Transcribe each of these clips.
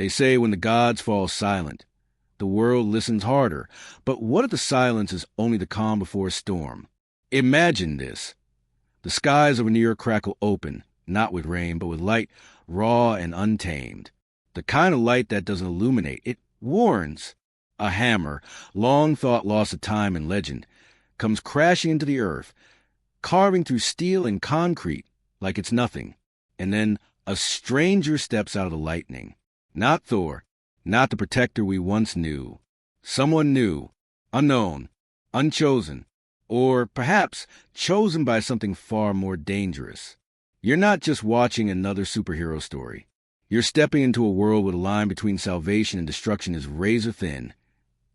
They say when the gods fall silent, the world listens harder. But what if the silence is only the calm before a storm? Imagine this. The skies over New York crackle open, not with rain, but with light, raw and untamed. The kind of light that doesn't illuminate, it warns. A hammer, long thought lost of time and legend, comes crashing into the earth, carving through steel and concrete like it's nothing. And then a stranger steps out of the lightning. Not Thor, not the protector we once knew. Someone new, unknown, unchosen, or perhaps chosen by something far more dangerous. You're not just watching another superhero story. You're stepping into a world where the line between salvation and destruction is razor thin.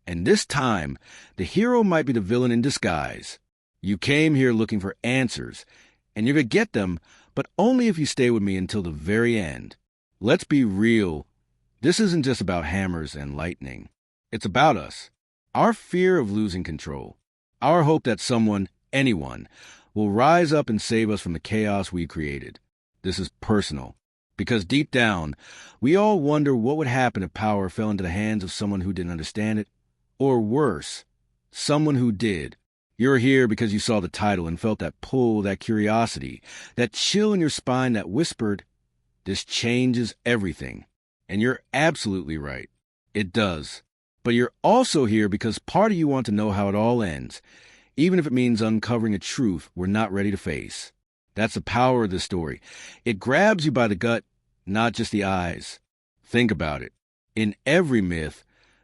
And this time, the hero might be the villain in disguise. You came here looking for answers, and you're going to get them, but only if you stay with me until the very end. Let's be real. This isn't just about hammers and lightning. It's about us. Our fear of losing control. Our hope that someone, anyone, will rise up and save us from the chaos we created. This is personal. Because deep down, we all wonder what would happen if power fell into the hands of someone who didn't understand it. Or worse, someone who did. You're here because you saw the title and felt that pull, that curiosity, that chill in your spine that whispered, this changes everything. And you're absolutely right. It does. But you're also here because part of you want to know how it all ends, even if it means uncovering a truth we're not ready to face. That's the power of this story. It grabs you by the gut, not just the eyes. Think about it. In every myth,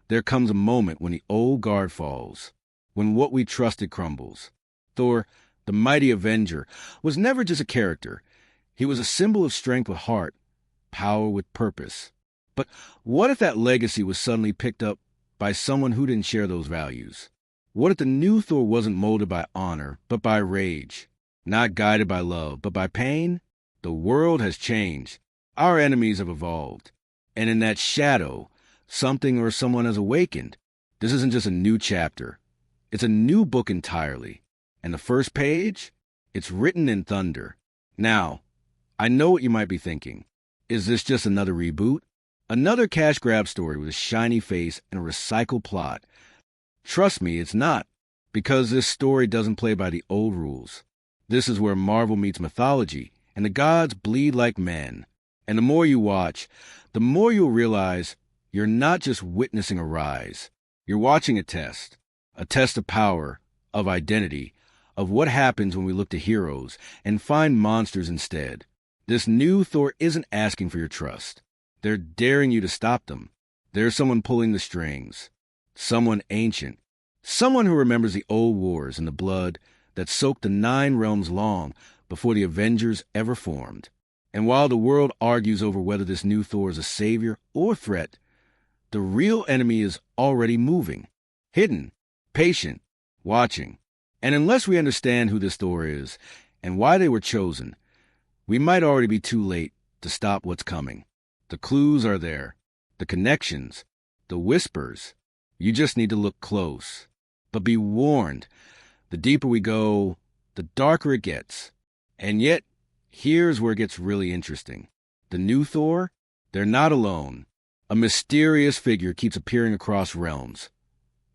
there comes a moment when the old guard falls, when what we trusted crumbles. Thor, the mighty Avenger, was never just a character. He was a symbol of strength with heart, power with purpose. But what if that legacy was suddenly picked up by someone who didn't share those values? What if the new Thor wasn't molded by honor, but by rage? Not guided by love, but by pain? The world has changed. Our enemies have evolved. And in that shadow, something or someone has awakened. This isn't just a new chapter. It's a new book entirely. And the first page? It's written in thunder. Now, I know what you might be thinking. Is this just another reboot? Another cash grab story with a shiny face and a recycled plot? Trust me, it's not. Because this story doesn't play by the old rules. This is where Marvel meets mythology, and the gods bleed like men. And the more you watch, the more you'll realize you're not just witnessing a rise. You're watching a test of power, of identity, of what happens when we look to heroes and find monsters instead. This new Thor isn't asking for your trust. They're daring you to stop them. There's someone pulling the strings. Someone ancient. Someone who remembers the old wars and the blood that soaked the 9 realms long before the Avengers ever formed. And while the world argues over whether this new Thor is a savior or threat, the real enemy is already moving, hidden, patient, watching. And unless we understand who this Thor is and why they were chosen, we might already be too late to stop what's coming. The clues are there, the connections, the whispers. You just need to look close. But be warned, the deeper we go, the darker it gets. And yet, here's where it gets really interesting. The new Thor, they're not alone. A mysterious figure keeps appearing across realms.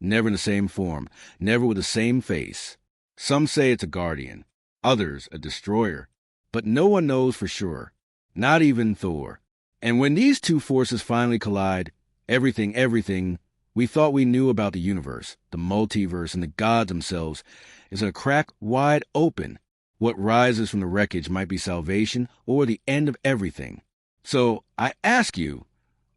Never in the same form, never with the same face. Some say it's a guardian, others a destroyer. But no one knows for sure, not even Thor. And when these two forces finally collide, everything we thought we knew about the universe, the multiverse, and the gods themselves is going to crack wide open. What rises from the wreckage might be salvation or the end of everything. So I ask you,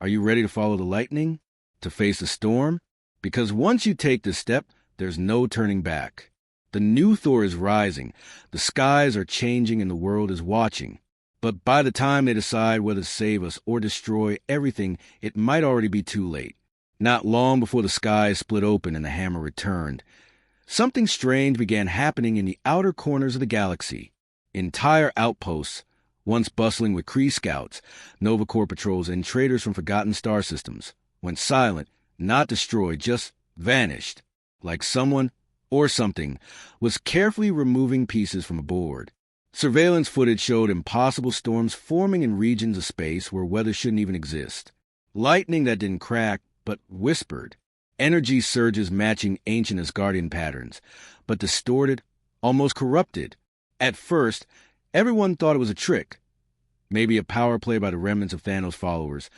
are you ready to follow the lightning? To face the storm? Because once you take this step, there's no turning back. The new Thor is rising, the skies are changing, and the world is watching. But by the time they decide whether to save us or destroy everything, it might already be too late. Not long before the skies split open and the hammer returned, something strange began happening in the outer corners of the galaxy. Entire outposts, once bustling with Kree scouts, Nova Corps patrols, and traders from forgotten star systems, went silent, not destroyed, just vanished, like someone or something was carefully removing pieces from a board. Surveillance footage showed impossible storms forming in regions of space where weather shouldn't even exist. Lightning that didn't crack, but whispered. Energy surges matching ancient Asgardian patterns, but distorted, almost corrupted. At first, everyone thought it was a trick, maybe a power play by the remnants of Thanos' followers,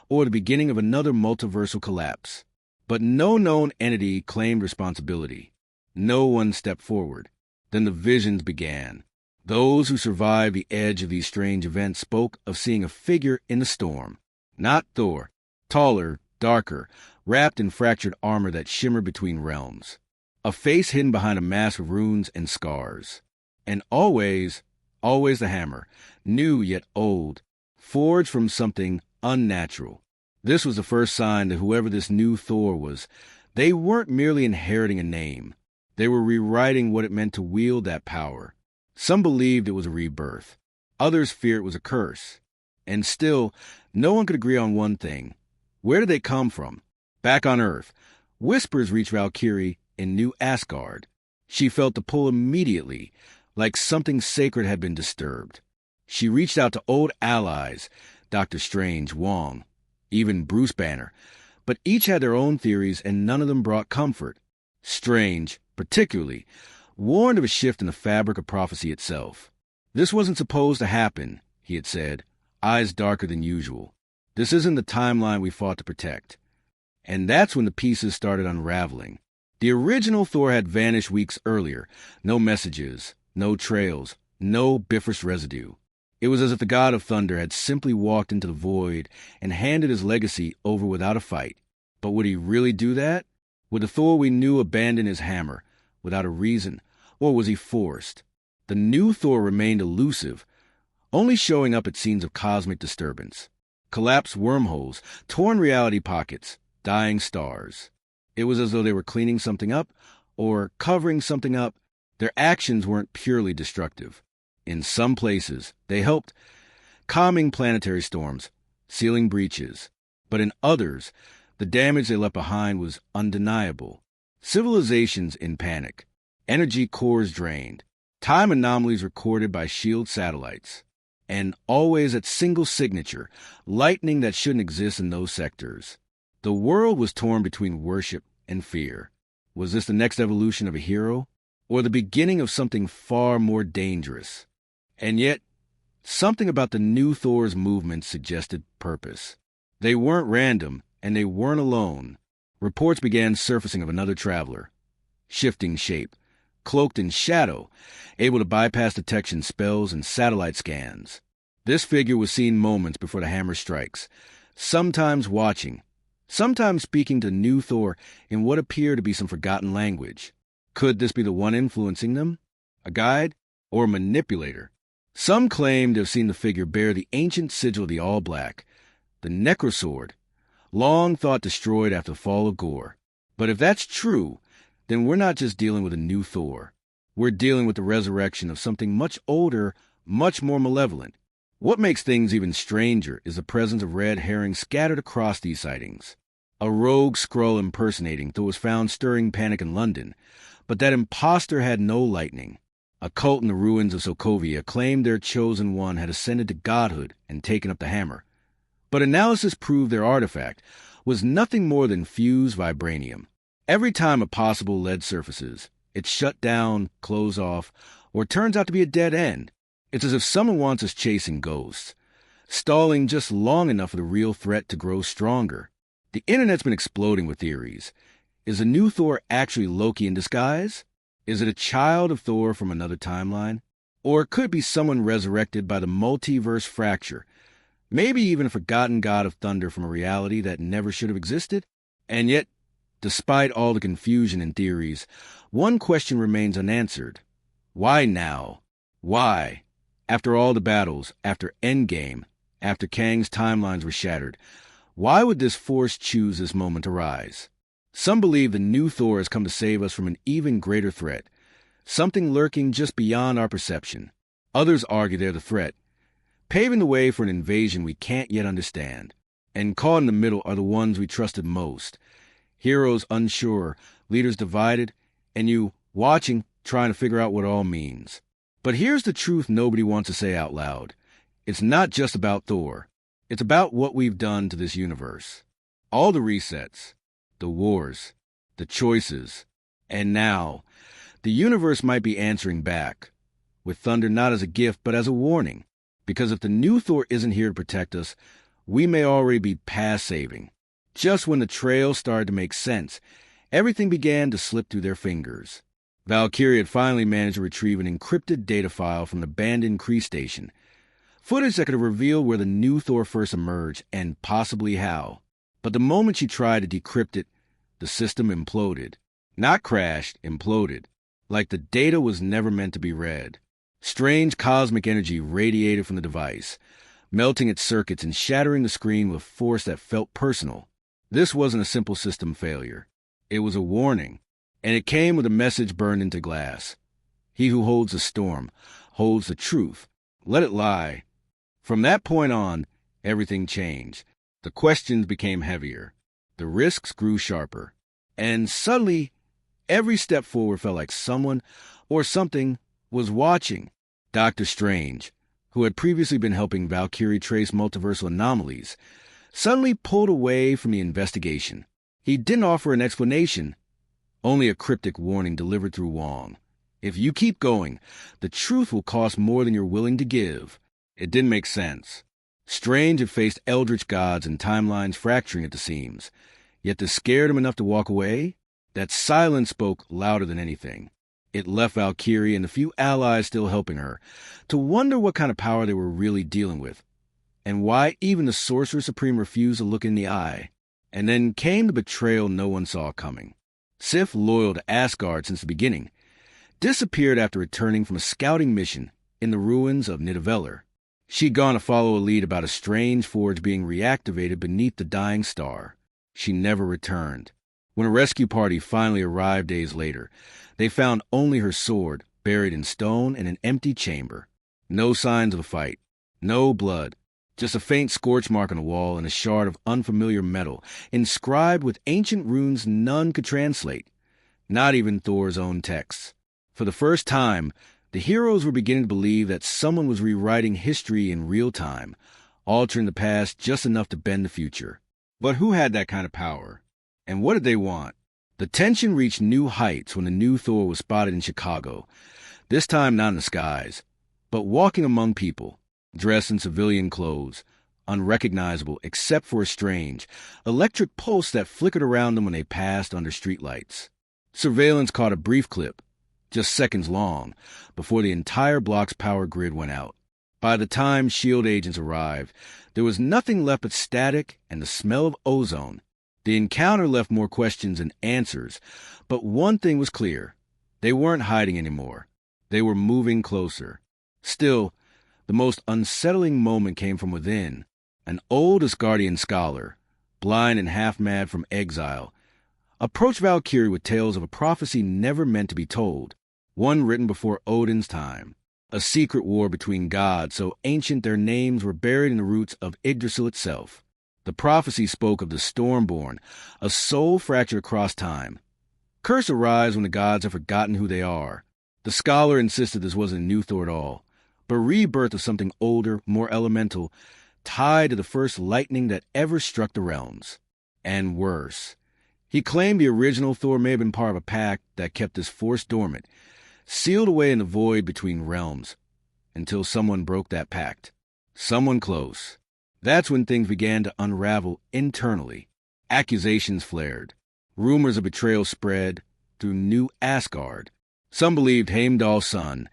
or the beginning of another multiversal collapse. But no known entity claimed responsibility. No one stepped forward. Then the visions began. Those who survived the edge of these strange events spoke of seeing a figure in the storm. Not Thor. Taller, darker, wrapped in fractured armor that shimmered between realms. A face hidden behind a mask of runes and scars. And always the hammer, new yet old, forged from something unnatural. This was the first sign that whoever this new Thor was, they weren't merely inheriting a name. They were rewriting what it meant to wield that power. Some believed it was a rebirth. Others feared it was a curse. And still, no one could agree on one thing. Where did they come from? Back on Earth, whispers reached Valkyrie in New Asgard. She felt the pull immediately, like something sacred had been disturbed. She reached out to old allies, Doctor Strange, Wong, even Bruce Banner, but each had their own theories and none of them brought comfort. Strange, particularly, warned of a shift in the fabric of prophecy itself. This wasn't supposed to happen, he had said, eyes darker than usual. This isn't the timeline we fought to protect. And that's when the pieces started unraveling. The original Thor had vanished weeks earlier. No messages, no trails, no Bifrost residue. It was as if the god of thunder had simply walked into the void and handed his legacy over without a fight. But would he really do that? Would the Thor we knew abandon his hammer, without a reason, or was he forced? The new Thor remained elusive, only showing up at scenes of cosmic disturbance. Collapsed wormholes, torn reality pockets, dying stars. It was as though they were cleaning something up, or covering something up. Their actions weren't purely destructive. In some places, they helped, calming planetary storms, sealing breaches. But in others, the damage they left behind was undeniable. Civilizations in panic, energy cores drained, time anomalies recorded by SHIELD satellites, and always at single signature, lightning that shouldn't exist in those sectors. The world was torn between worship and fear. Was this the next evolution of a hero, or the beginning of something far more dangerous? And yet, something about the new Thor's movements suggested purpose. They weren't random, and they weren't alone. Reports began surfacing of another traveler, shifting shape, cloaked in shadow, able to bypass detection spells and satellite scans. This figure was seen moments before the hammer strikes, sometimes watching, sometimes speaking to new Thor in what appeared to be some forgotten language. Could this be the one influencing them? A guide or a manipulator? Some claimed to have seen the figure bear the ancient sigil of the All-Black, the Necrosword, long thought destroyed after the fall of Gore. But if that's true, then we're not just dealing with a new Thor. We're dealing with the resurrection of something much older, much more malevolent. What makes things even stranger is the presence of red herrings scattered across these sightings. A rogue Skrull impersonating Thor was found stirring panic in London, but that imposter had no lightning. A cult in the ruins of Sokovia claimed their chosen one had ascended to godhood and taken up the hammer. But analysis proved their artifact was nothing more than fused vibranium. Every time a possible lead surfaces, it's shut down, closed off, or turns out to be a dead end. It's as if someone wants us chasing ghosts, stalling just long enough for the real threat to grow stronger. The internet's been exploding with theories. Is the new Thor actually Loki in disguise? Is it a child of Thor from another timeline? Or it could be someone resurrected by the multiverse fracture, maybe even a forgotten god of thunder from a reality that never should have existed? And yet, despite all the confusion and theories, one question remains unanswered. Why now? Why? After all the battles, after Endgame, after Kang's timelines were shattered, why would this force choose this moment to rise? Some believe the new Thor has come to save us from an even greater threat, something lurking just beyond our perception. Others argue they're the threat, paving the way for an invasion we can't yet understand. And caught in the middle are the ones we trusted most. Heroes unsure, leaders divided, and you, watching, trying to figure out what it all means. But here's the truth nobody wants to say out loud. It's not just about Thor. It's about what we've done to this universe. All the resets, the wars, the choices, and now, the universe might be answering back, with thunder not as a gift but as a warning. Because if the new Thor isn't here to protect us, we may already be past saving. Just when the trail started to make sense, everything began to slip through their fingers. Valkyrie had finally managed to retrieve an encrypted data file from the abandoned Kree station, footage that could have revealed where the new Thor first emerged and possibly how. But the moment she tried to decrypt it, the system imploded. Not crashed, imploded. Like the data was never meant to be read. Strange cosmic energy radiated from the device, melting its circuits and shattering the screen with force that felt personal. This wasn't a simple system failure. It was a warning, and it came with a message burned into glass. He who holds the storm holds the truth. Let it lie. From that point on, everything changed. The questions became heavier. The risks grew sharper. And suddenly, every step forward felt like someone or something was watching. Dr. Strange, who had previously been helping Valkyrie trace multiversal anomalies, suddenly pulled away from the investigation. He didn't offer an explanation, only a cryptic warning delivered through Wong. If you keep going, the truth will cost more than you're willing to give. It didn't make sense. Strange had faced eldritch gods and timelines fracturing at the seams, yet this scared him enough to walk away? That silence spoke louder than anything. It left Valkyrie and the few allies still helping her to wonder what kind of power they were really dealing with, and why even the Sorcerer Supreme refused to look in the eye. And then came the betrayal no one saw coming. Sif, loyal to Asgard since the beginning, disappeared after returning from a scouting mission in the ruins of Nidavellir. She'd gone to follow a lead about a strange forge being reactivated beneath the dying star. She never returned. When a rescue party finally arrived days later, they found only her sword buried in stone in an empty chamber. No signs of a fight, no blood, just a faint scorch mark on the wall and a shard of unfamiliar metal inscribed with ancient runes none could translate, not even Thor's own texts. For the first time, the heroes were beginning to believe that someone was rewriting history in real time, altering the past just enough to bend the future. But who had that kind of power? And what did they want? The tension reached new heights when the new Thor was spotted in Chicago, this time not in the skies, but walking among people, dressed in civilian clothes, unrecognizable except for a strange, electric pulse that flickered around them when they passed under streetlights. Surveillance caught a brief clip, just seconds long, before the entire block's power grid went out. By the time SHIELD agents arrived, there was nothing left but static and the smell of ozone. The encounter left more questions than answers, but one thing was clear. They weren't hiding anymore. They were moving closer. Still, the most unsettling moment came from within. An old Asgardian scholar, blind and half-mad from exile, approached Valkyrie with tales of a prophecy never meant to be told, one written before Odin's time. A secret war between gods so ancient their names were buried in the roots of Yggdrasil itself. The prophecy spoke of the Stormborn, a soul fractured across time. Curse arrives when the gods have forgotten who they are. The scholar insisted this wasn't a new Thor at all, but rebirth of something older, more elemental, tied to the first lightning that ever struck the realms. And worse. He claimed the original Thor may have been part of a pact that kept this force dormant, sealed away in the void between realms, until someone broke that pact. Someone close. That's when things began to unravel internally. Accusations flared. Rumors of betrayal spread through New Asgard. Some believed Heimdall's son,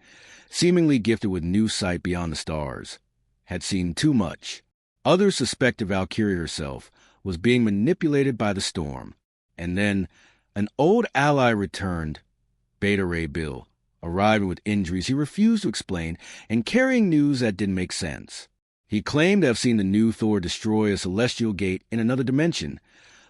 seemingly gifted with new sight beyond the stars, had seen too much. Others suspected Valkyrie herself was being manipulated by the storm. And then an old ally returned, Beta Ray Bill, arriving with injuries he refused to explain and carrying news that didn't make sense. He claimed to have seen the new Thor destroy a celestial gate in another dimension,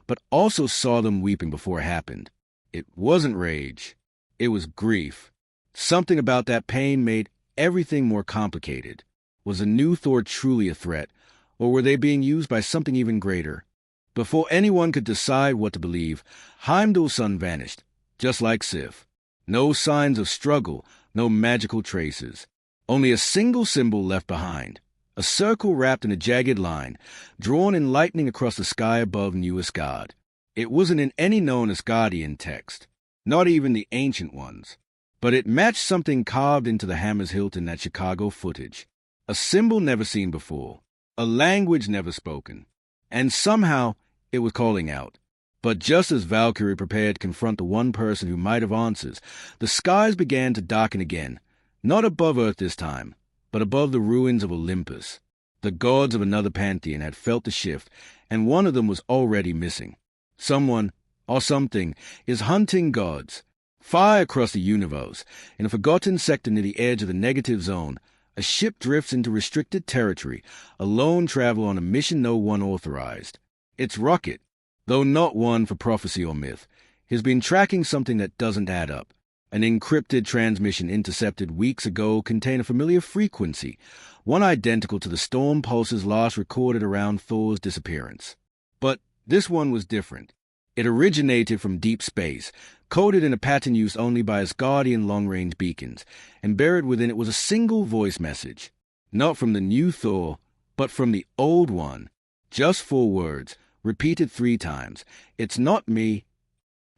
but also saw them weeping before it happened. It wasn't rage. It was grief. Something about that pain made everything more complicated. Was the new Thor truly a threat, or were they being used by something even greater? Before anyone could decide what to believe, Heimdall's son vanished, just like Sif. No signs of struggle, no magical traces. Only a single symbol left behind. A circle wrapped in a jagged line, drawn in lightning across the sky above New Asgard. It wasn't in any known Asgardian text, not even the ancient ones, but it matched something carved into the hammer's hilt in that Chicago footage. A symbol never seen before, a language never spoken, and somehow it was calling out. But just as Valkyrie prepared to confront the one person who might have answers, the skies began to darken again, not above Earth this time, but above the ruins of Olympus. The gods of another pantheon had felt the shift, and one of them was already missing. Someone, or something, is hunting gods. Far across the universe, in a forgotten sector near the edge of the negative zone, a ship drifts into restricted territory, a lone traveler on a mission no one authorized. Its rocket, though not one for prophecy or myth, has been tracking something that doesn't add up. An encrypted transmission intercepted weeks ago contained a familiar frequency, one identical to the storm pulses last recorded around Thor's disappearance. But this one was different. It originated from deep space, coded in a pattern used only by Asgardian long-range beacons, and buried within it was a single voice message. Not from the new Thor, but from the old one. Just 4 words, repeated 3 times. "It's not me."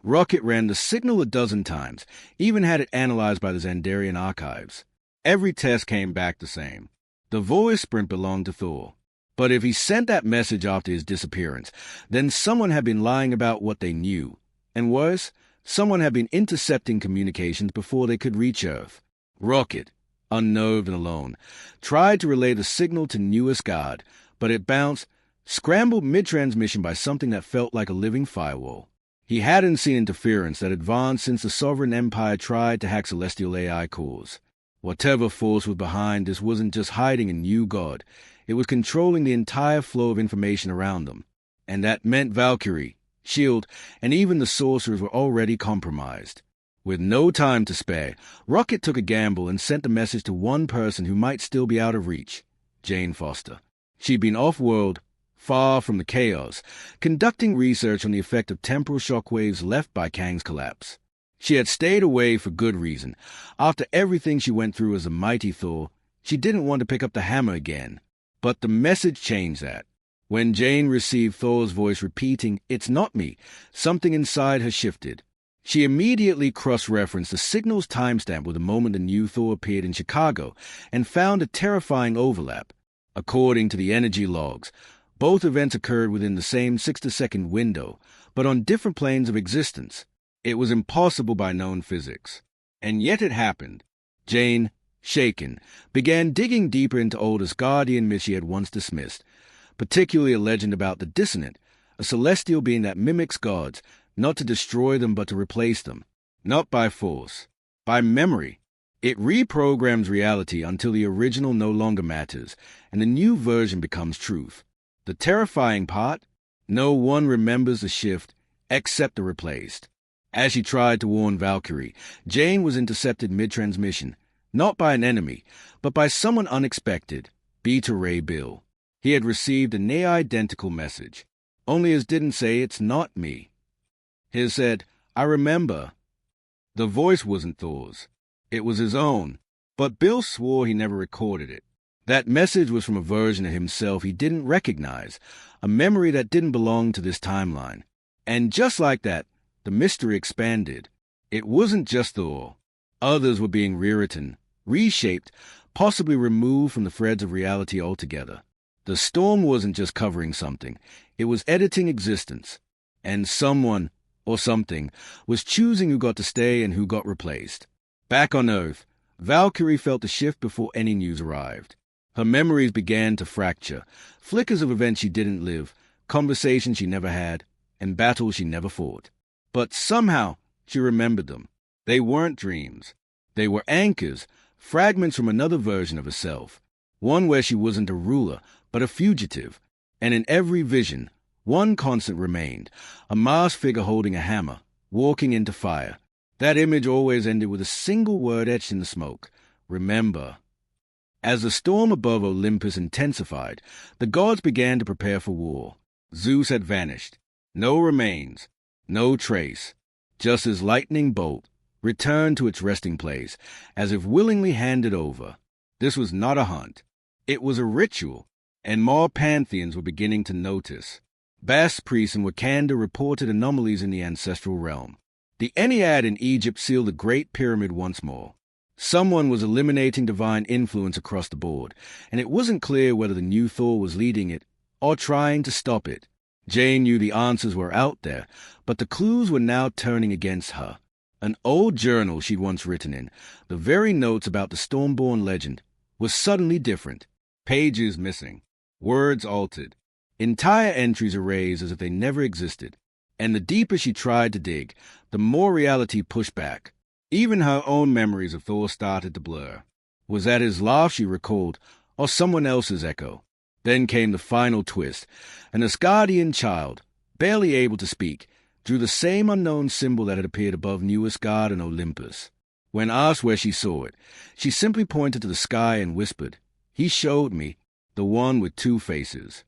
Rocket ran the signal a dozen times, even had it analyzed by the Xandarian archives. Every test came back the same. The voice sprint belonged to Thor. But if he sent that message after his disappearance, then someone had been lying about what they knew. And worse, someone had been intercepting communications before they could reach Earth. Rocket, unnerved and alone, tried to relay the signal to New Asgard, but it bounced, scrambled mid-transmission by something that felt like a living firewall. He hadn't seen interference that advanced since the Sovereign Empire tried to hack celestial AI cores. Whatever force was behind this wasn't just hiding a new god, it was controlling the entire flow of information around them. And that meant Valkyrie, S.H.I.E.L.D., and even the sorcerers were already compromised. With no time to spare, Rocket took a gamble and sent a message to one person who might still be out of reach, Jane Foster. She'd been off-world, far from the chaos, conducting research on the effect of temporal shockwaves left by Kang's collapse. She had stayed away for good reason. After everything she went through as a mighty Thor, she didn't want to pick up the hammer again. But the message changed that. When Jane received Thor's voice repeating, "It's not me," something inside her shifted. She immediately cross-referenced the signal's timestamp with the moment the new Thor appeared in Chicago and found a terrifying overlap. According to the energy logs, both events occurred within the same 60-second window, but on different planes of existence. It was impossible by known physics. And yet it happened. Jane, shaken, began digging deeper into old Asgardian myths she had once dismissed, particularly a legend about the Dissonant, a celestial being that mimics gods, not to destroy them but to replace them, not by force, by memory. It reprograms reality until the original no longer matters, and the new version becomes truth. The terrifying part? No one remembers the shift except the replaced. As she tried to warn Valkyrie, Jane was intercepted mid-transmission, not by an enemy, but by someone unexpected, Beta Ray Bill. He had received a near-identical message, only his didn't say, "It's not me." His said, "I remember." The voice wasn't Thor's. It was his own, but Bill swore he never recorded it. That message was from a version of himself he didn't recognize, a memory that didn't belong to this timeline. And just like that, the mystery expanded. It wasn't just Thor. Others were being rewritten, reshaped, possibly removed from the threads of reality altogether. The storm wasn't just covering something, it was editing existence. And someone, or something, was choosing who got to stay and who got replaced. Back on Earth, Valkyrie felt the shift before any news arrived. Her memories began to fracture, flickers of events she didn't live, conversations she never had, and battles she never fought. But somehow she remembered them. They weren't dreams. They were anchors, fragments from another version of herself, one where she wasn't a ruler, but a fugitive. And in every vision, one constant remained, a masked figure holding a hammer, walking into fire. That image always ended with a single word etched in the smoke: remember. As the storm above Olympus intensified, the gods began to prepare for war. Zeus had vanished. No remains, no trace, just his lightning bolt returned to its resting place, as if willingly handed over. This was not a hunt. It was a ritual, and more pantheons were beginning to notice. Bast priests in Wakanda reported anomalies in the ancestral realm. The Ennead in Egypt sealed the Great Pyramid once more. Someone was eliminating divine influence across the board, and it wasn't clear whether the new Thor was leading it or trying to stop it. Jane knew the answers were out there, but the clues were now turning against her. An old journal she'd once written in, the very notes about the Stormborn legend, was suddenly different. Pages missing, words altered, entire entries erased as if they never existed. And the deeper she tried to dig, the more reality pushed back. Even her own memories of Thor started to blur. Was that his laugh she recalled, or someone else's echo? Then came the final twist. An Asgardian child, barely able to speak, drew the same unknown symbol that had appeared above New Asgard and Olympus. When asked where she saw it, she simply pointed to the sky and whispered, "He showed me, the one with two faces."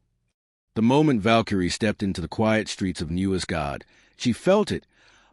The moment Valkyrie stepped into the quiet streets of New Asgard, she felt it,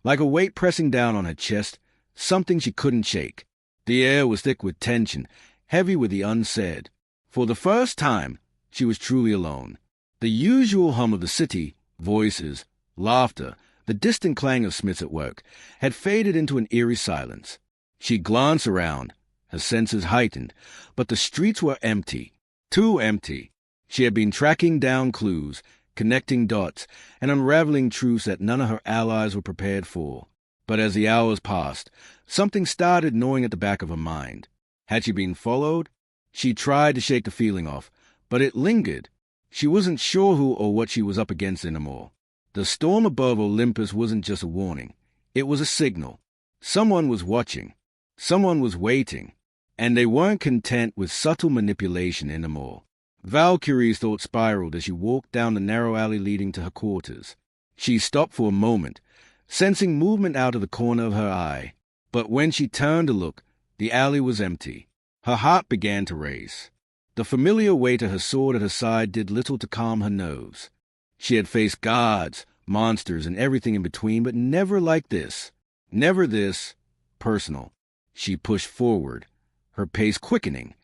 like a weight pressing down on her chest, something she couldn't shake. The air was thick with tension, heavy with the unsaid. For the first time, she was truly alone. The usual hum of the city, voices, laughter, the distant clang of smiths at work, had faded into an eerie silence. She glanced around, her senses heightened, but the streets were empty, too empty. She had been tracking down clues, connecting dots, and unraveling truths that none of her allies were prepared for. But as the hours passed, something started gnawing at the back of her mind. Had she been followed? She tried to shake the feeling off, but it lingered. She wasn't sure who or what she was up against anymore. The storm above Olympus wasn't just a warning. It was a signal. Someone was watching. Someone was waiting. And they weren't content with subtle manipulation anymore. Valkyrie's thoughts spiraled as she walked down the narrow alley leading to her quarters. She stopped for a moment, sensing movement out of the corner of her eye. But when she turned to look, the alley was empty. Her heart began to race. The familiar weight of her sword at her side did little to calm her nerves. She had faced gods, monsters, and everything in between, but never like this. Never this personal. She pushed forward, her pace quickening,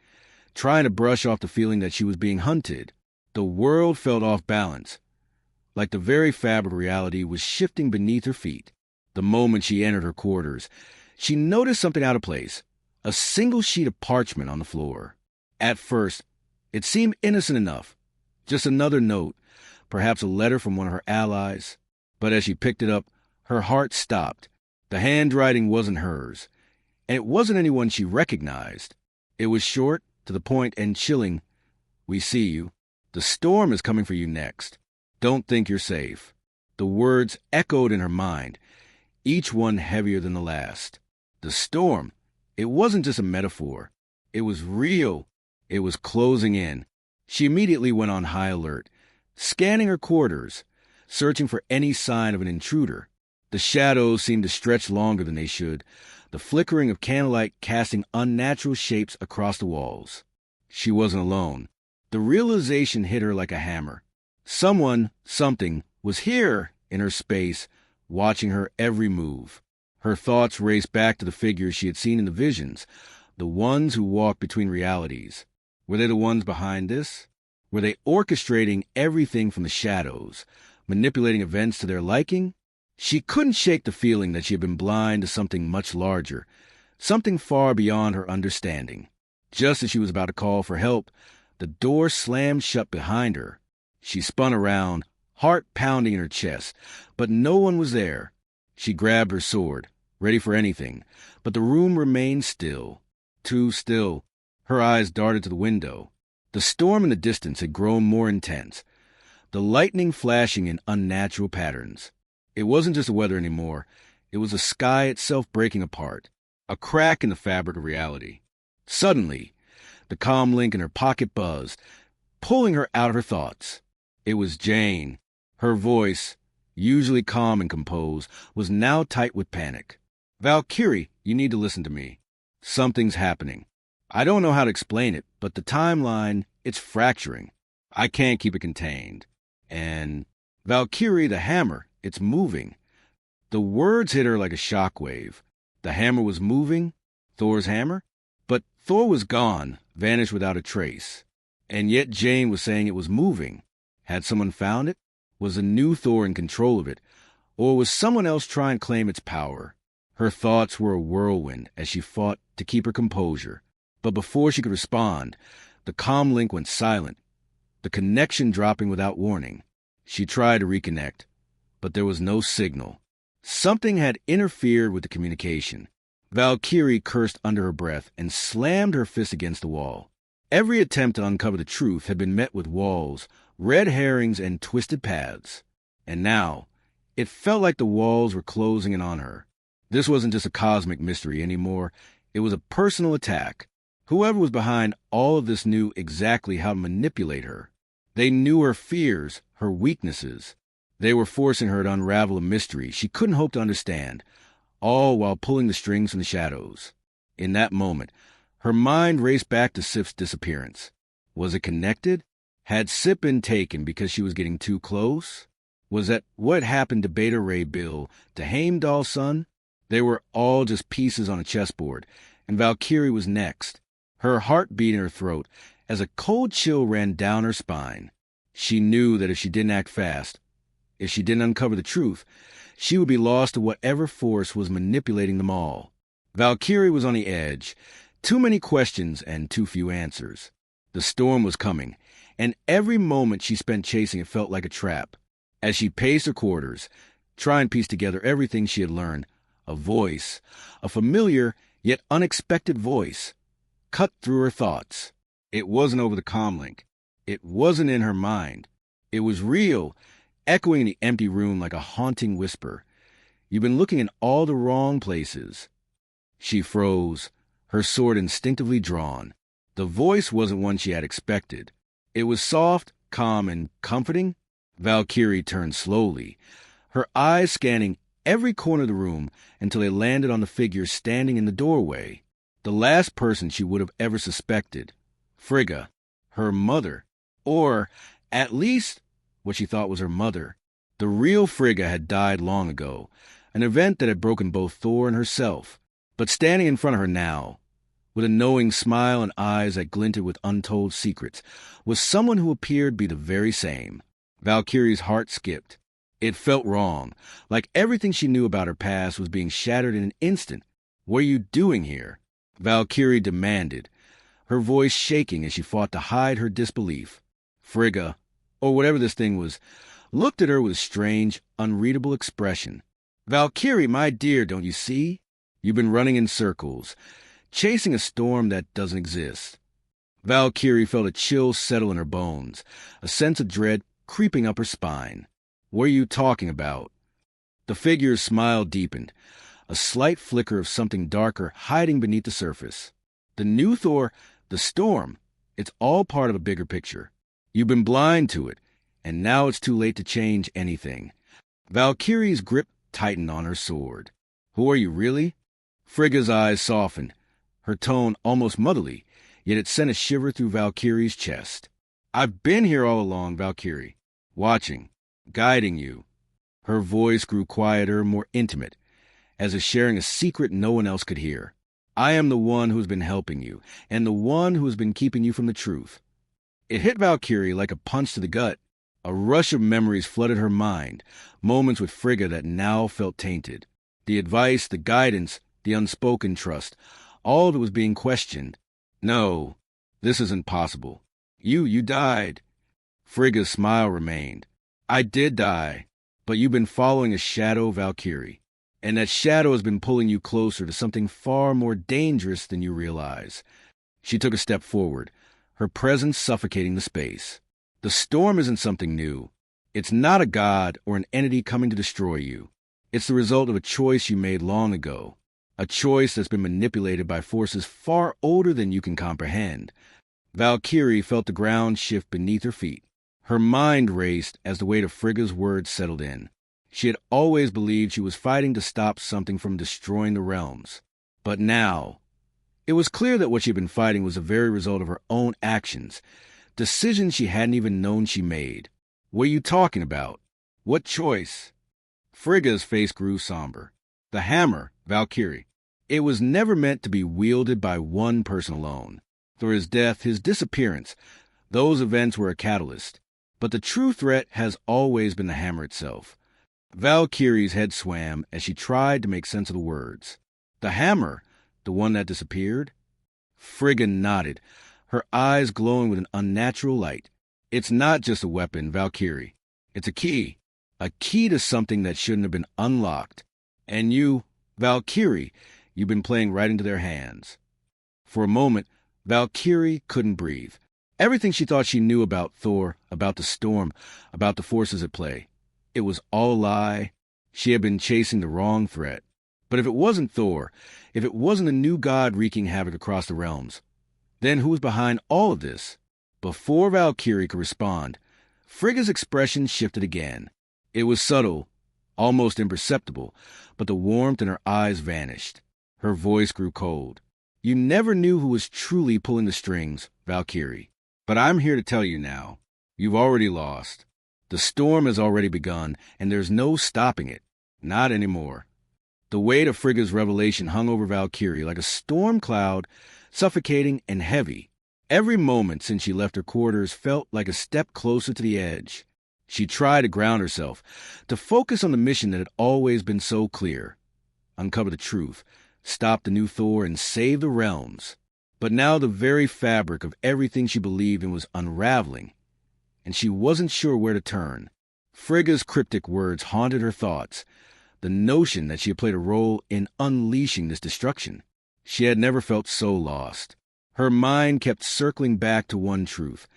trying to brush off the feeling that she was being hunted. The world felt off balance, like the very fabric of reality was shifting beneath her feet. The moment she entered her quarters, she noticed something out of place, a single sheet of parchment on the floor. At first, it seemed innocent enough, just another note, perhaps a letter from one of her allies. But as she picked it up, her heart stopped. The handwriting wasn't hers, and it wasn't anyone she recognized. It was short, to the point, and chilling. "We see you. The storm is coming for you next. Don't think you're safe." The words echoed in her mind, each one heavier than the last. The storm, it wasn't just a metaphor. It was real. It was closing in. She immediately went on high alert, scanning her quarters, searching for any sign of an intruder. The shadows seemed to stretch longer than they should, the flickering of candlelight casting unnatural shapes across the walls. She wasn't alone. The realization hit her like a hammer. Someone, something, was here in her space, watching her every move. Her thoughts raced back to the figures she had seen in the visions, the ones who walked between realities. Were they the ones behind this? Were they orchestrating everything from the shadows, manipulating events to their liking? She couldn't shake the feeling that she had been blind to something much larger, something far beyond her understanding. Just as she was about to call for help, the door slammed shut behind her. She spun around, heart pounding in her chest, but no one was there. She grabbed her sword, ready for anything, but the room remained still, too still. Her eyes darted to the window. The storm in the distance had grown more intense, the lightning flashing in unnatural patterns. It wasn't just the weather anymore. It was the sky itself breaking apart, a crack in the fabric of reality. Suddenly, the comm link in her pocket buzzed, pulling her out of her thoughts. It was Jane. Her voice, usually calm and composed, was now tight with panic. "Valkyrie, you need to listen to me. Something's happening. I don't know how to explain it, but the timeline, it's fracturing. I can't keep it contained. And Valkyrie, the hammer, it's moving." The words hit her like a shockwave. The hammer was moving? Thor's hammer? But Thor was gone, vanished without a trace. And yet Jane was saying it was moving. Had someone found it? Was a new Thor in control of it? Or was someone else trying to claim its power? Her thoughts were a whirlwind as she fought to keep her composure. But before she could respond, the comm link went silent, the connection dropping without warning. She tried to reconnect, but there was no signal. Something had interfered with the communication. Valkyrie cursed under her breath and slammed her fist against the wall. Every attempt to uncover the truth had been met with walls, red herrings, and twisted paths. And now, it felt like the walls were closing in on her. This wasn't just a cosmic mystery anymore. It was a personal attack. Whoever was behind all of this knew exactly how to manipulate her. They knew her fears, her weaknesses. They were forcing her to unravel a mystery she couldn't hope to understand, all while pulling the strings from the shadows. In that moment, her mind raced back to Sif's disappearance. Was it connected? Had Sif been taken because she was getting too close? Was that what happened to Beta Ray Bill, to Heimdall's son? They were all just pieces on a chessboard, and Valkyrie was next. Her heart beat in her throat as a cold chill ran down her spine. She knew that if she didn't act fast, if she didn't uncover the truth, she would be lost to whatever force was manipulating them all. Valkyrie was on the edge. Too many questions and too few answers. The storm was coming, and every moment she spent chasing it felt like a trap. As she paced her quarters, trying to piece together everything she had learned, a voice, a familiar yet unexpected voice, cut through her thoughts. It wasn't over the comlink. It wasn't in her mind. It was real, echoing in the empty room like a haunting whisper. You've been looking in all the wrong places. She froze, her sword instinctively drawn. The voice wasn't one she had expected. It was soft, calm, and comforting. Valkyrie turned slowly, her eyes scanning every corner of the room until they landed on the figure standing in the doorway. The last person she would have ever suspected. Frigga, her mother. Or, at least, what she thought was her mother. The real Frigga had died long ago, an event that had broken both Thor and herself. But standing in front of her now, with a knowing smile and eyes that glinted with untold secrets, was someone who appeared to be the very same. Valkyrie's heart skipped. It felt wrong, like everything she knew about her past was being shattered in an instant. What are you doing here? Valkyrie demanded, her voice shaking as she fought to hide her disbelief. Frigga, or whatever this thing was, looked at her with a strange, unreadable expression. Valkyrie, my dear, don't you see? You've been running in circles, chasing a storm that doesn't exist. Valkyrie felt a chill settle in her bones, a sense of dread creeping up her spine. What are you talking about? The figure's smile deepened, a slight flicker of something darker hiding beneath the surface. The new Thor, the storm, it's all part of a bigger picture. You've been blind to it, and now it's too late to change anything. Valkyrie's grip tightened on her sword. Who are you, really? Frigga's eyes softened, her tone almost motherly, yet it sent a shiver through Valkyrie's chest. I've been here all along, Valkyrie, watching, guiding you. Her voice grew quieter, more intimate, as if sharing a secret no one else could hear. I am the one who has been helping you, and the one who has been keeping you from the truth. It hit Valkyrie like a punch to the gut. A rush of memories flooded her mind, moments with Frigga that now felt tainted. The advice, the guidance, the unspoken trust, all of it was being questioned. No, this isn't possible. You died. Frigga's smile remained. I did die, but you've been following a shadow, Valkyrie. And that shadow has been pulling you closer to something far more dangerous than you realize. She took a step forward, her presence suffocating the space. The storm isn't something new. It's not a god or an entity coming to destroy you. It's the result of a choice you made long ago. A choice that's been manipulated by forces far older than you can comprehend. Valkyrie felt the ground shift beneath her feet. Her mind raced as the weight of Frigga's words settled in. She had always believed she was fighting to stop something from destroying the realms. But now, it was clear that what she had been fighting was the very result of her own actions, decisions she hadn't even known she made. What are you talking about? What choice? Frigga's face grew somber. The hammer, Valkyrie. It was never meant to be wielded by one person alone. Through his death, his disappearance, Those events were a catalyst. But the true threat has always been the hammer itself. Valkyrie's head swam as she tried to make sense of the words. The hammer? The one that disappeared? Frigga nodded, her eyes glowing with an unnatural light. It's not just a weapon, Valkyrie. It's a key. A key to something that shouldn't have been unlocked. And you, Valkyrie, you've been playing right into their hands. For a moment, Valkyrie couldn't breathe. Everything she thought she knew about Thor, about the storm, about the forces at play, it was all a lie. She had been chasing the wrong threat. But if it wasn't Thor, if it wasn't a new god wreaking havoc across the realms, then who was behind all of this? Before Valkyrie could respond, Frigga's expression shifted again. It was subtle, almost imperceptible, but the warmth in her eyes vanished. Her voice grew cold. You never knew who was truly pulling the strings, Valkyrie. But I'm here to tell you now. You've already lost. The storm has already begun, and there's no stopping it. Not anymore. The weight of Frigga's revelation hung over Valkyrie like a storm cloud, suffocating and heavy. Every moment since she left her quarters felt like a step closer to the edge. She tried to ground herself, to focus on the mission that had always been so clear. Uncover the truth, stop the new Thor, and save the realms. But now the very fabric of everything she believed in was unraveling, and she wasn't sure where to turn. Frigga's cryptic words haunted her thoughts, the notion that she had played a role in unleashing this destruction. She had never felt so lost. Her mind kept circling back to one truth.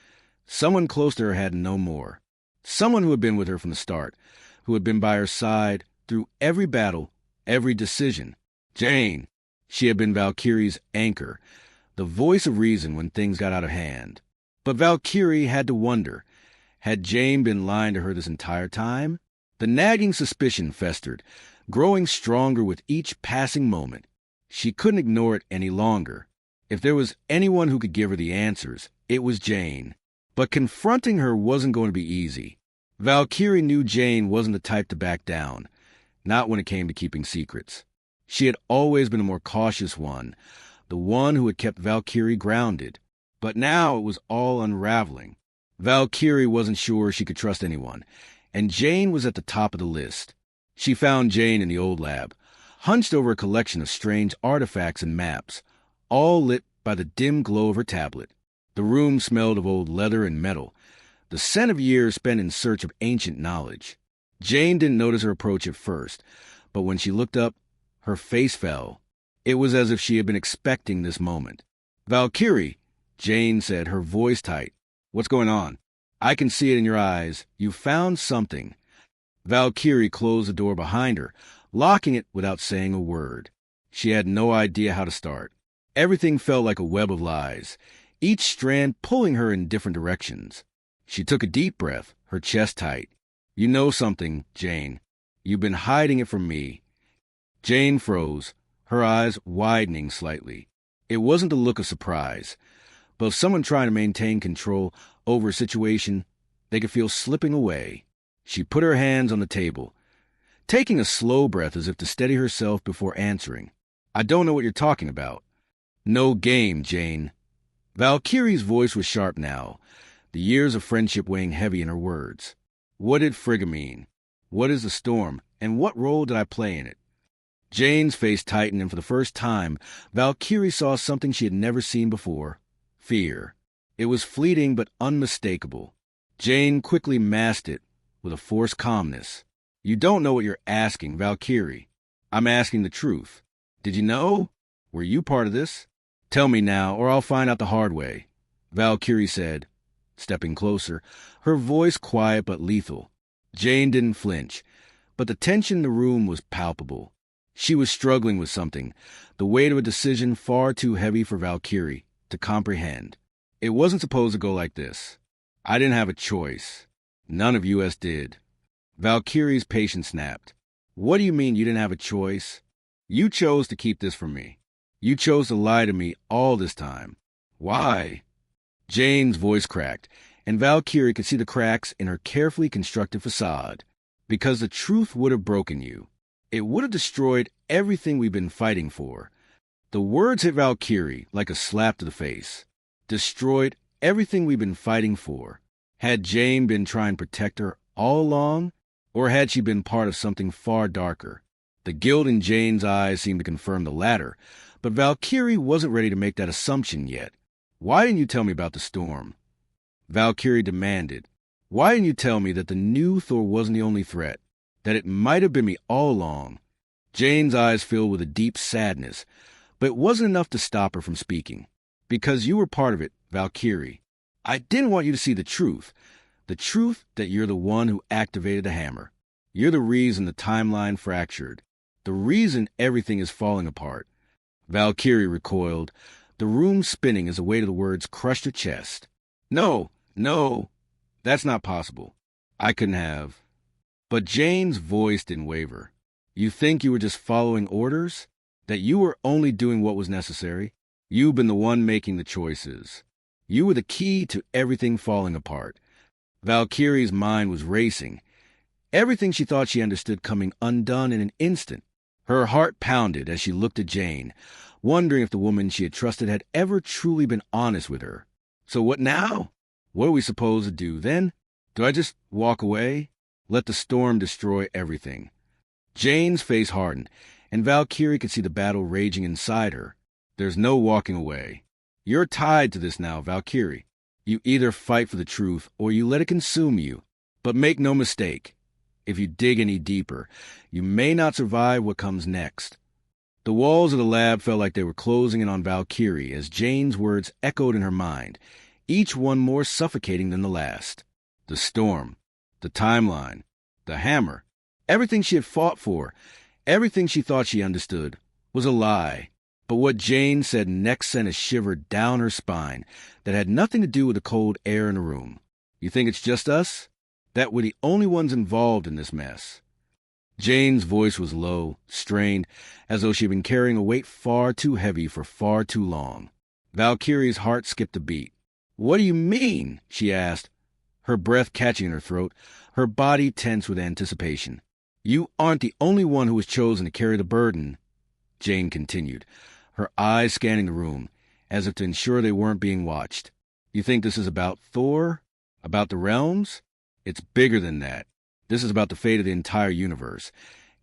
Someone close to her had no more. Someone who had been with her from the start, who had been by her side through every battle, every decision. Jane. She had been Valkyrie's anchor, the voice of reason when things got out of hand. But Valkyrie had to wonder, had Jane been lying to her this entire time? The nagging suspicion festered, growing stronger with each passing moment. She couldn't ignore it any longer. If there was anyone who could give her the answers, it was Jane. But confronting her wasn't going to be easy. Valkyrie knew Jane wasn't the type to back down, not when it came to keeping secrets. She had always been a more cautious one, the one who had kept Valkyrie grounded. But now it was all unraveling. Valkyrie wasn't sure she could trust anyone, and Jane was at the top of the list. She found Jane in the old lab, hunched over a collection of strange artifacts and maps, all lit by the dim glow of her tablet. The room smelled of old leather and metal, the scent of years spent in search of ancient knowledge. Jane didn't notice her approach at first, but when she looked up, her face fell. It was as if she had been expecting this moment. Valkyrie, Jane said, her voice tight. What's going on? I can see it in your eyes. You found something. Valkyrie closed the door behind her, locking it without saying a word. She had no idea how to start. Everything felt like a web of lies, each strand pulling her in different directions. She took a deep breath, her chest tight. You know something, Jane. You've been hiding it from me. Jane froze, her eyes widening slightly. It wasn't the look of surprise, but of someone trying to maintain control over a situation they could feel slipping away. She put her hands on the table, taking a slow breath as if to steady herself before answering. I don't know what you're talking about. No game, Jane. Valkyrie's voice was sharp now, the years of friendship weighing heavy in her words. What did Frigga mean? What is the storm, and what role did I play in it? Jane's face tightened, and for the first time, Valkyrie saw something she had never seen before. Fear. It was fleeting but unmistakable. Jane quickly masked it with a forced calmness. You don't know what you're asking, Valkyrie. I'm asking the truth. Did you know? Were you part of this? Tell me now, or I'll find out the hard way, Valkyrie said, stepping closer, her voice quiet but lethal. Jane didn't flinch, but the tension in the room was palpable. She was struggling with something, the weight of a decision far too heavy for Valkyrie to comprehend. It wasn't supposed to go like this. I didn't have a choice. None of us did. Valkyrie's patience snapped. What do you mean you didn't have a choice? You chose to keep this from me. You chose to lie to me all this time. Why? Jane's voice cracked, and Valkyrie could see the cracks in her carefully constructed facade. Because the truth would have broken you. It would have destroyed everything we've been fighting for. The words hit Valkyrie like a slap to the face. Destroyed everything we've been fighting for. Had Jane been trying to protect her all along, or had she been part of something far darker? The guilt in Jane's eyes seemed to confirm the latter, but Valkyrie wasn't ready to make that assumption yet. Why didn't you tell me about the storm? Valkyrie demanded. Why didn't you tell me that the new Thor wasn't the only threat? That it might have been me all along? Jane's eyes filled with a deep sadness, but it wasn't enough to stop her from speaking. Because you were part of it, Valkyrie. I didn't want you to see the truth that you're the one who activated the hammer. You're the reason the timeline fractured, the reason everything is falling apart. Valkyrie recoiled, the room spinning as the weight of the words crushed her chest. No, that's not possible. I couldn't have. But Jane's voice didn't waver. You think you were just following orders? That you were only doing what was necessary? You've been the one making the choices. You were the key to everything falling apart. Valkyrie's mind was racing. Everything she thought she understood coming undone in an instant. Her heart pounded as she looked at Jane, wondering if the woman she had trusted had ever truly been honest with her. So what now? What are we supposed to do then? Do I just walk away? Let the storm destroy everything? Jane's face hardened, and Valkyrie could see the battle raging inside her. There's no walking away. You're tied to this now, Valkyrie. You either fight for the truth or you let it consume you. But make no mistake, if you dig any deeper, you may not survive what comes next. The walls of the lab felt like they were closing in on Valkyrie as Jane's words echoed in her mind, each one more suffocating than the last. The storm, the timeline, the hammer, everything she had fought for, everything she thought she understood, was a lie. But what Jane said next sent a shiver down her spine that had nothing to do with the cold air in the room. You think it's just us? That we're the only ones involved in this mess? Jane's voice was low, strained, as though she had been carrying a weight far too heavy for far too long. Valkyrie's heart skipped a beat. What do you mean? She asked, her breath catching in her throat, her body tense with anticipation. You aren't the only one who was chosen to carry the burden, Jane continued, her eyes scanning the room, as if to ensure they weren't being watched. You think this is about Thor? About the realms? It's bigger than that. This is about the fate of the entire universe,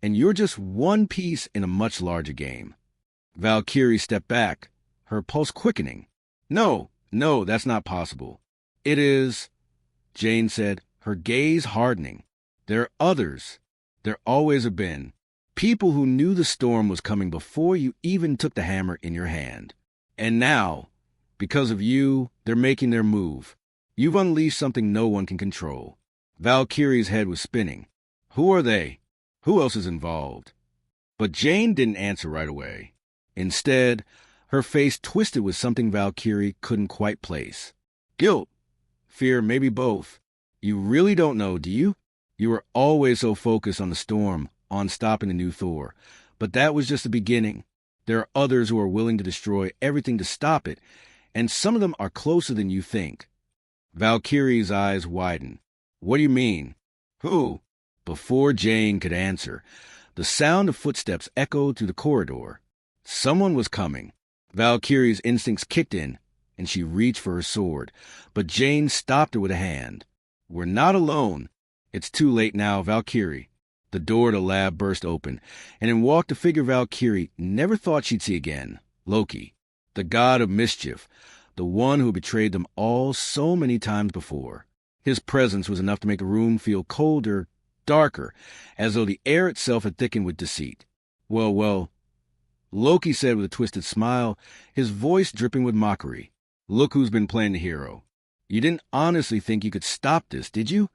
and you're just one piece in a much larger game. Valkyrie stepped back, her pulse quickening. No, that's not possible. It is, Jane said, her gaze hardening. There are others. There always have been. People who knew the storm was coming before you even took the hammer in your hand. And now, because of you, they're making their move. You've unleashed something no one can control. Valkyrie's head was spinning. Who are they? Who else is involved? But Jane didn't answer right away. Instead, her face twisted with something Valkyrie couldn't quite place. Guilt. Fear, maybe both. You really don't know, do you? You were always so focused on the storm, on stopping the new Thor. But that was just the beginning. There are others who are willing to destroy everything to stop it, and some of them are closer than you think. Valkyrie's eyes widened. What do you mean? Who? Before Jane could answer, the sound of footsteps echoed through the corridor. Someone was coming. Valkyrie's instincts kicked in, and she reached for her sword, but Jane stopped her with a hand. We're not alone. It's too late now, Valkyrie. The door to the lab burst open, and in walked a figure Valkyrie never thought she'd see again, Loki, the god of mischief, the one who betrayed them all so many times before. His presence was enough to make the room feel colder, darker, as though the air itself had thickened with deceit. Well, Loki said with a twisted smile, his voice dripping with mockery. Look who's been playing the hero. You didn't honestly think you could stop this, did you?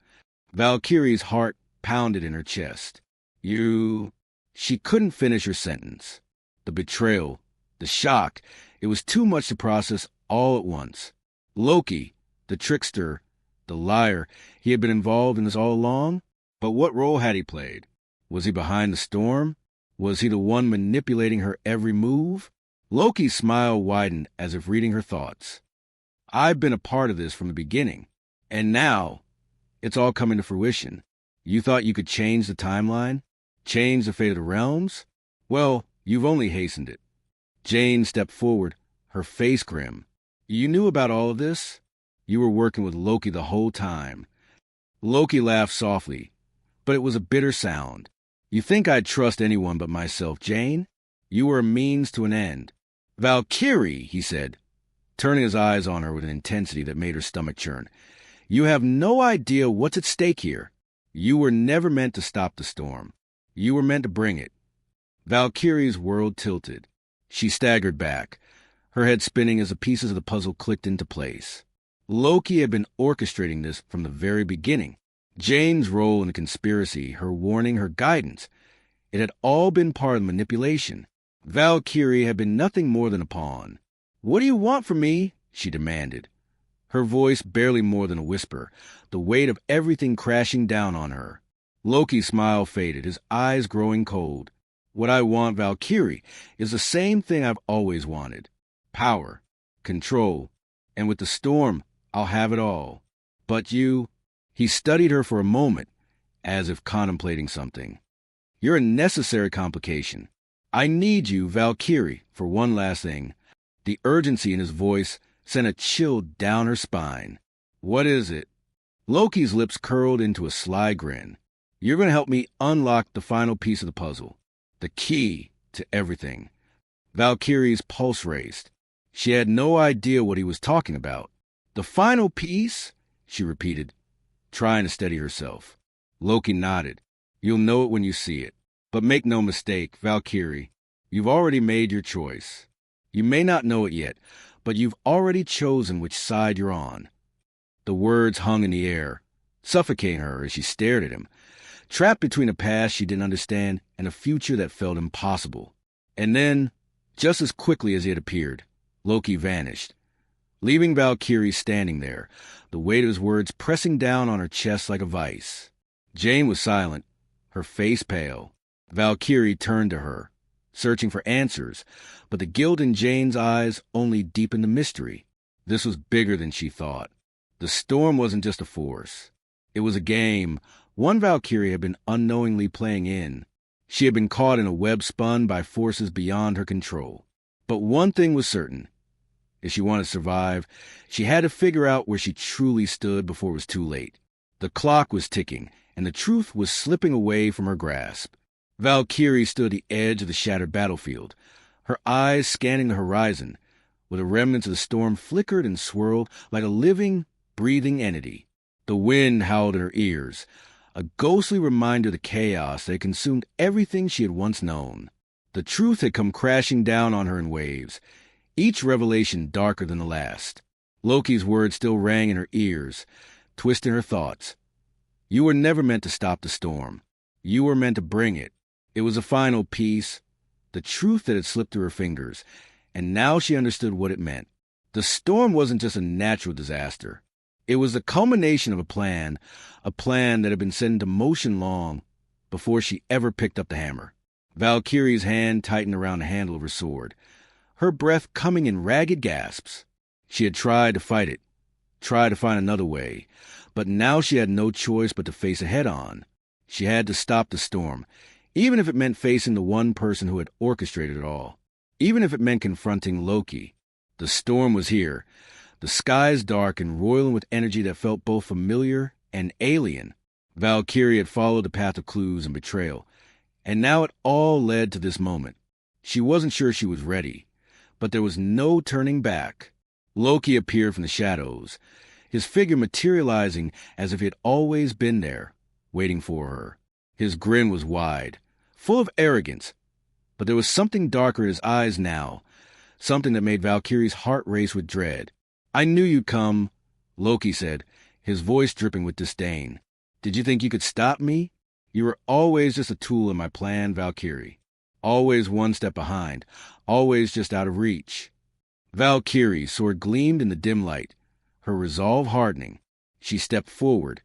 Valkyrie's heart pounded in her chest. You... She couldn't finish her sentence. The betrayal, the shock, it was too much to process all at once. Loki, the trickster, the liar, he had been involved in this all along? But what role had he played? Was he behind the storm? Was he the one manipulating her every move? Loki's smile widened as if reading her thoughts. I've been a part of this from the beginning, and now it's all coming to fruition. You thought you could change the timeline? Change the fate of the realms? Well, you've only hastened it. Jane stepped forward, her face grim. You knew about all of this? You were working with Loki the whole time." Loki laughed softly, but it was a bitter sound. "You think I'd trust anyone but myself, Jane? You were a means to an end." "Valkyrie," he said, turning his eyes on her with an intensity that made her stomach churn. "You have no idea what's at stake here. You were never meant to stop the storm. You were meant to bring it." Valkyrie's world tilted. She staggered back, her head spinning as the pieces of the puzzle clicked into place. Loki had been orchestrating this from the very beginning. Jane's role in the conspiracy, her warning, her guidance. It had all been part of the manipulation. Valkyrie had been nothing more than a pawn. "What do you want from me?" she demanded. Her voice barely more than a whisper, the weight of everything crashing down on her. Loki's smile faded, his eyes growing cold. "What I want, Valkyrie, is the same thing I've always wanted. Power, control, and with the storm, I'll have it all. But you—" He studied her for a moment, as if contemplating something. "You're a necessary complication. I need you, Valkyrie, for one last thing." The urgency in his voice sent a chill down her spine. "What is it?" Loki's lips curled into a sly grin. "You're going to help me unlock the final piece of the puzzle. The key to everything." Valkyrie's pulse raced. She had no idea what he was talking about. "The final piece?" she repeated, trying to steady herself. Loki nodded. "You'll know it when you see it. But make no mistake, Valkyrie, you've already made your choice. You may not know it yet, but you've already chosen which side you're on." The words hung in the air, suffocating her as she stared at him, trapped between a past she didn't understand and a future that felt impossible. And then, just as quickly as he had appeared, Loki vanished, leaving Valkyrie standing there, the weight of his words pressing down on her chest like a vice. Jane was silent, her face pale. Valkyrie turned to her, searching for answers, but the guilt in Jane's eyes only deepened the mystery. This was bigger than she thought. The storm wasn't just a force. It was a game, one Valkyrie had been unknowingly playing in. She had been caught in a web spun by forces beyond her control. But one thing was certain. If she wanted to survive, she had to figure out where she truly stood before it was too late. The clock was ticking, and the truth was slipping away from her grasp. Valkyrie stood at the edge of the shattered battlefield, her eyes scanning the horizon, where the remnants of the storm flickered and swirled like a living, breathing entity. The wind howled in her ears, a ghostly reminder of the chaos that had consumed everything she had once known. The truth had come crashing down on her in waves, each revelation darker than the last. Loki's words still rang in her ears, twisting her thoughts. "You were never meant to stop the storm. You were meant to bring it." It was a final piece, the truth that had slipped through her fingers, and now she understood what it meant. The storm wasn't just a natural disaster. It was the culmination of a plan that had been set into motion long before she ever picked up the hammer. Valkyrie's hand tightened around the handle of her sword, her breath coming in ragged gasps. She had tried to fight it, tried to find another way, but now she had no choice but to face it head-on. She had to stop the storm, even if it meant facing the one person who had orchestrated it all, even if it meant confronting Loki. The storm was here, the skies dark and roiling with energy that felt both familiar and alien. Valkyrie had followed the path of clues and betrayal, and now it all led to this moment. She wasn't sure she was ready, but there was no turning back. Loki appeared from the shadows, his figure materializing as if he had always been there, waiting for her. His grin was wide, full of arrogance, but there was something darker in his eyes now, something that made Valkyrie's heart race with dread. "I knew you'd come," Loki said, his voice dripping with disdain. "Did you think you could stop me? You were always just a tool in my plan, Valkyrie. Always one step behind, always just out of reach." Valkyrie's sword gleamed in the dim light, her resolve hardening. She stepped forward,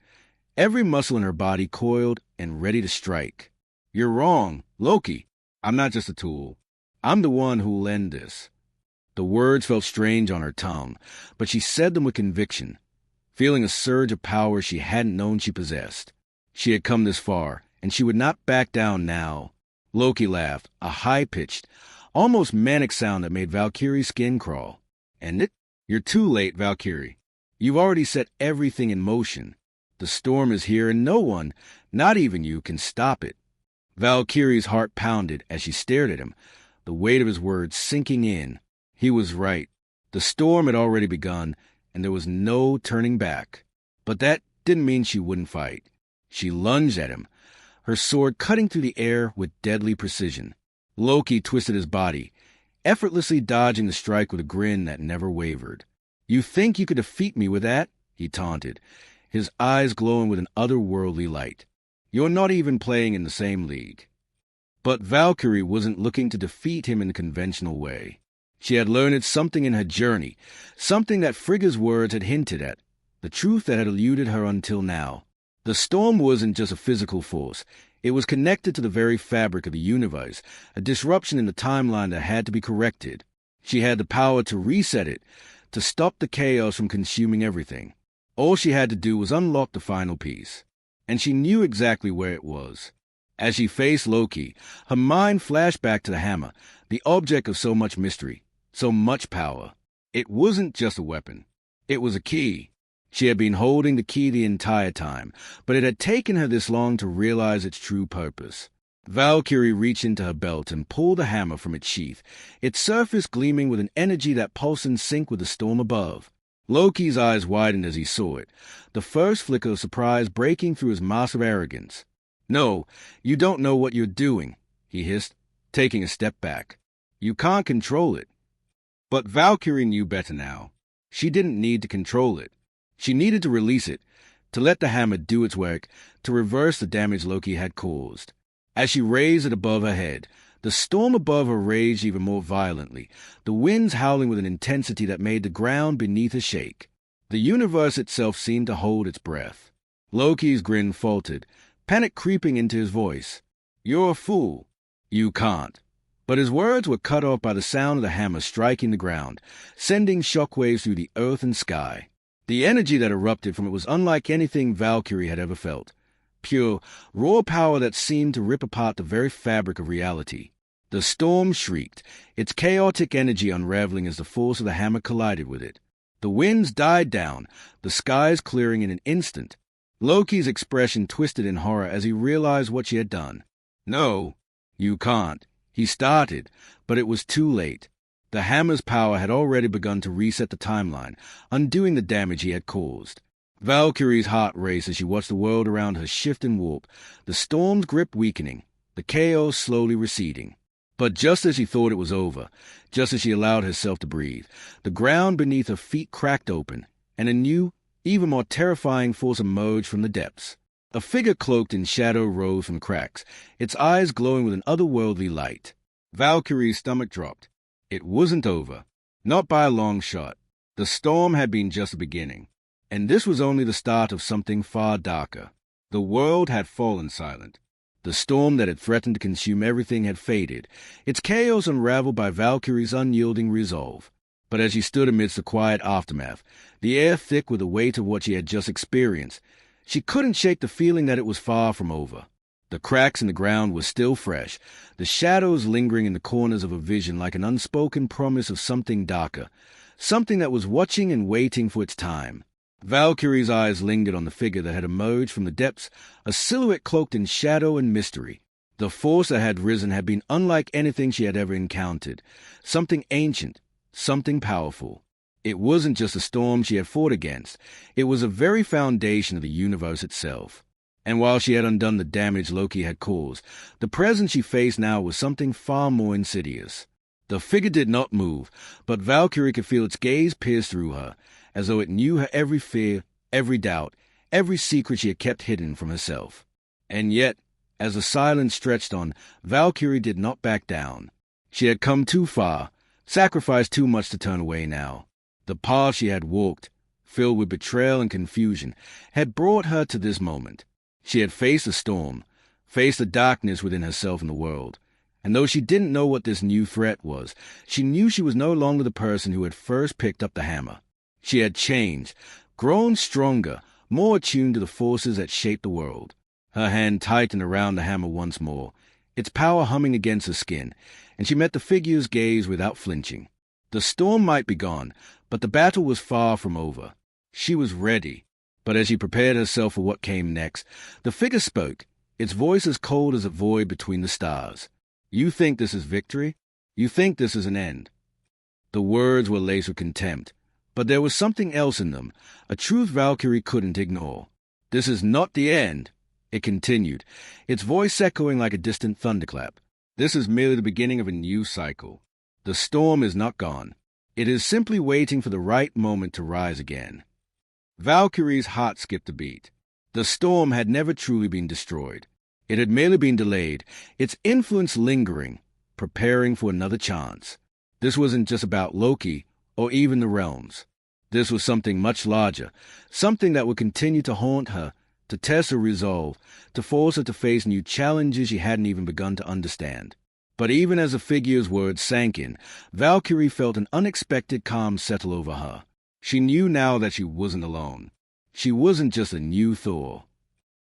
every muscle in her body coiled and ready to strike. "You're wrong, Loki. I'm not just a tool. I'm the one who'll end this." The words felt strange on her tongue, but she said them with conviction, feeling a surge of power she hadn't known she possessed. She had come this far, and she would not back down now. Loki laughed, a high-pitched, almost manic sound that made Valkyrie's skin crawl. "And it? You're too late, Valkyrie. You've already set everything in motion. The storm is here and no one, not even you, can stop it. Valkyrie's heart pounded as she stared at him, the weight of his words sinking in. He was right. The storm had already begun, and there was no turning back. But that didn't mean she wouldn't fight. She lunged at him, her sword cutting through the air with deadly precision. Loki twisted his body, effortlessly dodging the strike with a grin that never wavered. "You think you could defeat me with that?" he taunted, his eyes glowing with an otherworldly light. "You're not even playing in the same league." But Valkyrie wasn't looking to defeat him in the conventional way. She had learned something in her journey, something that Frigga's words had hinted at, the truth that had eluded her until now. The storm wasn't just a physical force. It was connected to the very fabric of the universe, a disruption in the timeline that had to be corrected. She had the power to reset it, to stop the chaos from consuming everything. All she had to do was unlock the final piece. And she knew exactly where it was. As she faced Loki, her mind flashed back to the hammer, the object of so much mystery, so much power. It wasn't just a weapon. It was a key. She had been holding the key the entire time, but it had taken her this long to realize its true purpose. Valkyrie reached into her belt and pulled the hammer from its sheath, its surface gleaming with an energy that pulsed in sync with the storm above. Loki's eyes widened as he saw it, the first flicker of surprise breaking through his massive arrogance. "No, you don't know what you're doing," he hissed, taking a step back. "You can't control it." But Valkyrie knew better now. She didn't need to control it. She needed to release it, to let the hammer do its work, to reverse the damage Loki had caused. As she raised it above her head, the storm above her raged even more violently, the winds howling with an intensity that made the ground beneath her shake. The universe itself seemed to hold its breath. Loki's grin faltered, panic creeping into his voice. "You're a fool. You can't." But his words were cut off by the sound of the hammer striking the ground, sending shockwaves through the earth and sky. The energy that erupted from it was unlike anything Valkyrie had ever felt. Pure, raw power that seemed to rip apart the very fabric of reality. The storm shrieked, its chaotic energy unraveling as the force of the hammer collided with it. The winds died down, the skies clearing in an instant. Loki's expression twisted in horror as he realized what she had done. "No, you can't." He started, but it was too late. The hammer's power had already begun to reset the timeline, undoing the damage he had caused. Valkyrie's heart raced as she watched the world around her shift and warp, the storm's grip weakening, the chaos slowly receding. But just as she thought it was over, just as she allowed herself to breathe, the ground beneath her feet cracked open, and a new, even more terrifying force emerged from the depths. A figure cloaked in shadow rose from cracks, its eyes glowing with an otherworldly light. Valkyrie's stomach dropped. It wasn't over. Not by a long shot. The storm had been just the beginning. And this was only the start of something far darker. The world had fallen silent. The storm that had threatened to consume everything had faded, its chaos unraveled by Valkyrie's unyielding resolve. But as she stood amidst the quiet aftermath, the air thick with the weight of what she had just experienced, she couldn't shake the feeling that it was far from over. The cracks in the ground were still fresh, the shadows lingering in the corners of her vision like an unspoken promise of something darker, something that was watching and waiting for its time. Valkyrie's eyes lingered on the figure that had emerged from the depths, a silhouette cloaked in shadow and mystery. The force that had risen had been unlike anything she had ever encountered, something ancient, something powerful. It wasn't just a storm she had fought against, it was the very foundation of the universe itself. And while she had undone the damage Loki had caused, the presence she faced now was something far more insidious. The figure did not move, but Valkyrie could feel its gaze pierce through her, as though it knew her every fear, every doubt, every secret she had kept hidden from herself. And yet, as the silence stretched on, Valkyrie did not back down. She had come too far, sacrificed too much to turn away now. The path she had walked, filled with betrayal and confusion, had brought her to this moment. She had faced the storm, faced the darkness within herself and the world. And though she didn't know what this new threat was, she knew she was no longer the person who had first picked up the hammer. She had changed, grown stronger, more attuned to the forces that shaped the world. Her hand tightened around the hammer once more, its power humming against her skin, and she met the figure's gaze without flinching. The storm might be gone, but the battle was far from over. She was ready. But as she prepared herself for what came next, the figure spoke, its voice as cold as a void between the stars. "You think this is victory? You think this is an end?" The words were laced with contempt, but there was something else in them, a truth Valkyrie couldn't ignore. "This is not the end," it continued, its voice echoing like a distant thunderclap. "This is merely the beginning of a new cycle. The storm is not gone. It is simply waiting for the right moment to rise again." Valkyrie's heart skipped a beat. The storm had never truly been destroyed. It had merely been delayed, its influence lingering, preparing for another chance. This wasn't just about Loki or even the realms. This was something much larger, something that would continue to haunt her, to test her resolve, to force her to face new challenges she hadn't even begun to understand. But even as the figure's words sank in, Valkyrie felt an unexpected calm settle over her. She knew now that she wasn't alone. She wasn't just a new Thor.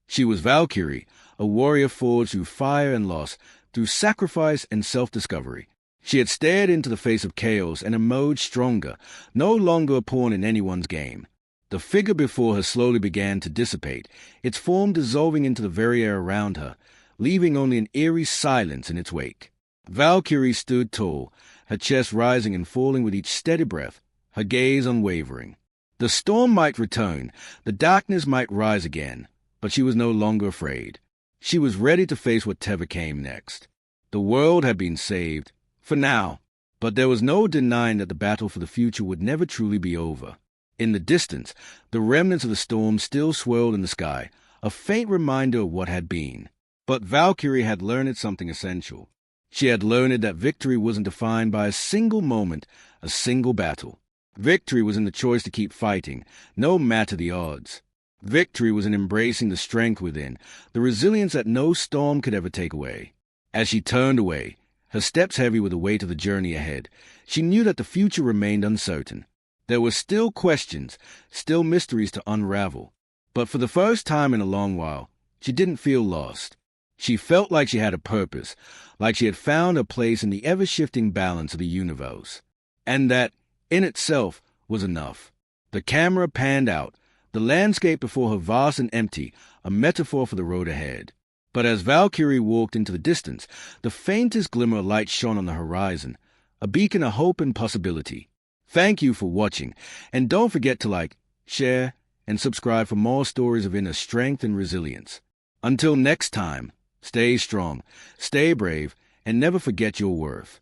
She was Valkyrie, a warrior forged through fire and loss, through sacrifice and self-discovery. She had stared into the face of chaos and emerged stronger, no longer a pawn in anyone's game. The figure before her slowly began to dissipate, its form dissolving into the very air around her, leaving only an eerie silence in its wake. Valkyrie stood tall, her chest rising and falling with each steady breath, her gaze unwavering. The storm might return, the darkness might rise again, but she was no longer afraid. She was ready to face whatever came next. The world had been saved, for now, but there was no denying that the battle for the future would never truly be over. In the distance, the remnants of the storm still swirled in the sky, a faint reminder of what had been. But Valkyrie had learned something essential. She had learned that victory wasn't defined by a single moment, a single battle. Victory was in the choice to keep fighting, no matter the odds. Victory was in embracing the strength within, the resilience that no storm could ever take away. As she turned away, her steps heavy with the weight of the journey ahead, she knew that the future remained uncertain. There were still questions, still mysteries to unravel. But for the first time in a long while, she didn't feel lost. She felt like she had a purpose, like she had found a place in the ever-shifting balance of the universe. And that, in itself, was enough. The camera panned out, the landscape before her vast and empty, a metaphor for the road ahead. But as Valkyrie walked into the distance, the faintest glimmer of light shone on the horizon, a beacon of hope and possibility. Thank you for watching, and don't forget to like, share, and subscribe for more stories of inner strength and resilience. Until next time, stay strong, stay brave, and never forget your worth.